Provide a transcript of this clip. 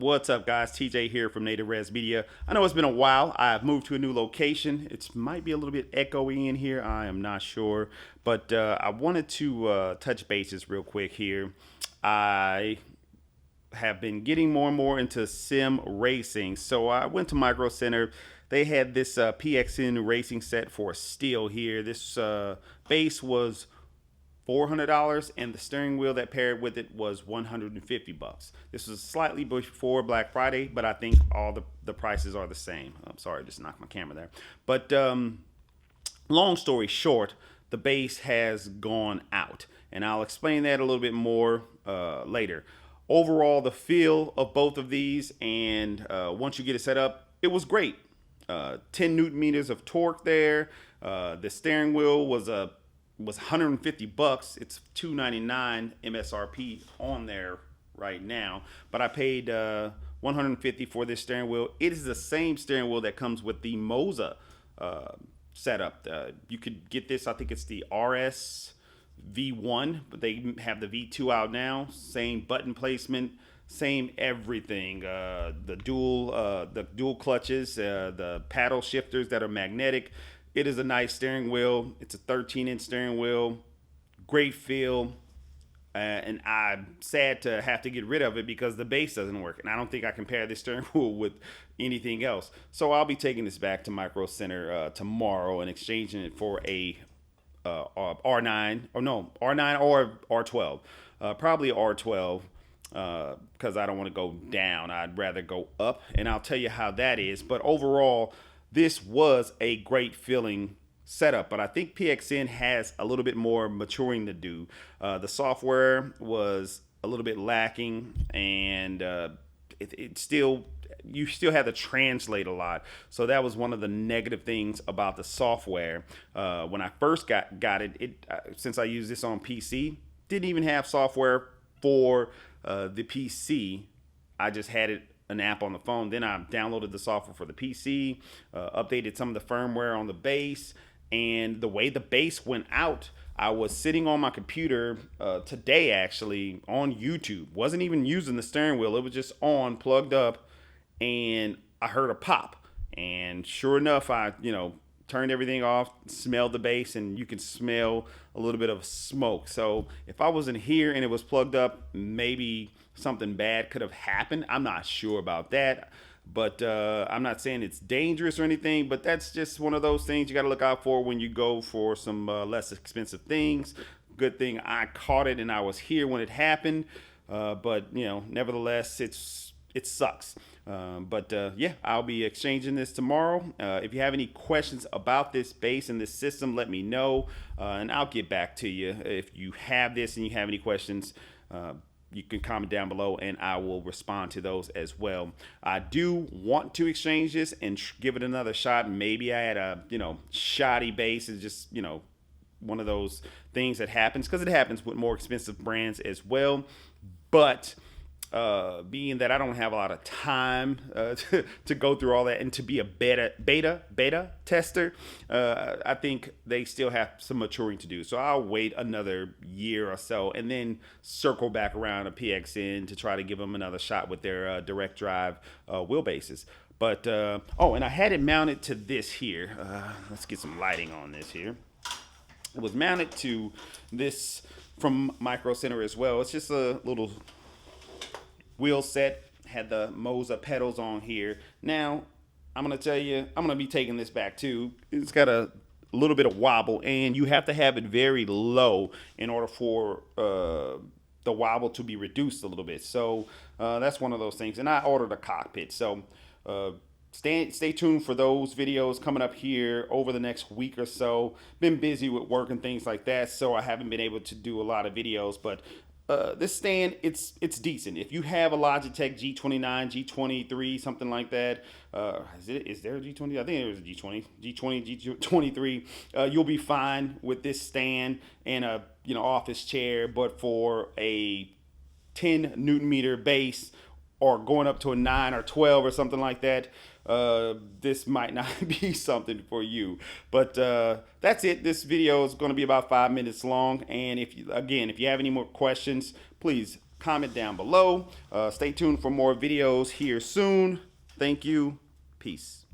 What's up, guys? TJ here from Nativerezmedia. I know it's been a while. I've moved to a new location. It might be a little bit echoey in here. I am not sure. But I wanted to touch bases real quick here. I have been getting more and more into sim racing. So I went to Micro Center. They had this PXN racing set for steel here. This base was $400, and the steering wheel that paired with it was $150. This was slightly before Black Friday, but I think all the prices are the same. I'm sorry, I just knocked my camera there. But long story short, the base has gone out, and I'll explain that a little bit more later. Overall, the feel of both of these, and once you get it set up, it was great. 10 newton meters of torque there. The steering wheel was $150. It's $299 MSRP on there right now, but I paid $150 for this steering wheel. It is the same steering wheel that comes with the Moza setup. You could get this, I think it's the RS V1, but they have the V2 out now. Same button placement, same everything. The dual clutches, the paddle shifters that are magnetic. It is a nice steering wheel. It's a 13-inch steering wheel. Great feel. And I'm sad to have to get rid of it because the base doesn't work. And I don't think I can pair this steering wheel with anything else. So I'll be taking this back to Micro Center tomorrow and exchanging it for a R9. Or no, R9 or R12. Probably R12 because I don't want to go down. I'd rather go up. And I'll tell you how that is. But overall, this was a great feeling setup, but I think PXN has a little bit more maturing to do. The software was a little bit lacking, and you still had to translate a lot. So that was one of the negative things about the software. When I first got it, since I use this on PC, didn't even have software for the PC. I just had an app on the phone. Then I downloaded the software for the PC, updated some of the firmware on the base, and the way the base went out, I was sitting on my computer today actually on YouTube. Wasn't even using the steering wheel. It was just on, plugged up, and I heard a pop. And sure enough, I turned everything off, smelled the base, and you can smell a little bit of smoke. So if I wasn't here and it was plugged up, maybe something bad could have happened. I'm not sure about that, but I'm not saying it's dangerous or anything, but that's just one of those things you got to look out for when you go for some less expensive things. Good thing I caught it and I was here when it happened, but nevertheless, it sucks. Yeah, I'll be exchanging this tomorrow. If you have any questions about this base and this system, let me know, and I'll get back to you. If you have this and you have any questions, you can comment down below and I will respond to those as well. I do want to exchange this and give it another shot. Maybe I had a shoddy base. It's just one of those things that happens, because it happens with more expensive brands as well. But being that I don't have a lot of time to go through all that and to be a beta tester, I think they still have some maturing to do. So I'll wait another year or so and then circle back around to PXN to try to give them another shot with their direct drive wheelbases. But and I had it mounted to this here. Let's get some lighting on this here. It was mounted to this from Micro Center as well. It's just a little wheel set, had the Moza pedals on here. Now, I'm going to tell you, I'm going to be taking this back too. It's got a little bit of wobble, and you have to have it very low in order for the wobble to be reduced a little bit. So that's one of those things. And I ordered a cockpit. So stay tuned for those videos coming up here over the next week or so. Been busy with work and things like that, so I haven't been able to do a lot of videos, but this stand, it's decent. If you have a Logitech G29, G23, something like that, is there a G20? I think there was a G20, G23. You'll be fine with this stand and a office chair. But for a 10 Newton meter base, or going up to a 9 or 12 or something like that, this might not be something for you. But that's it. This video is going to be about 5 minutes long. And if you have any more questions, please comment down below. Stay tuned for more videos here soon. Thank you. Peace.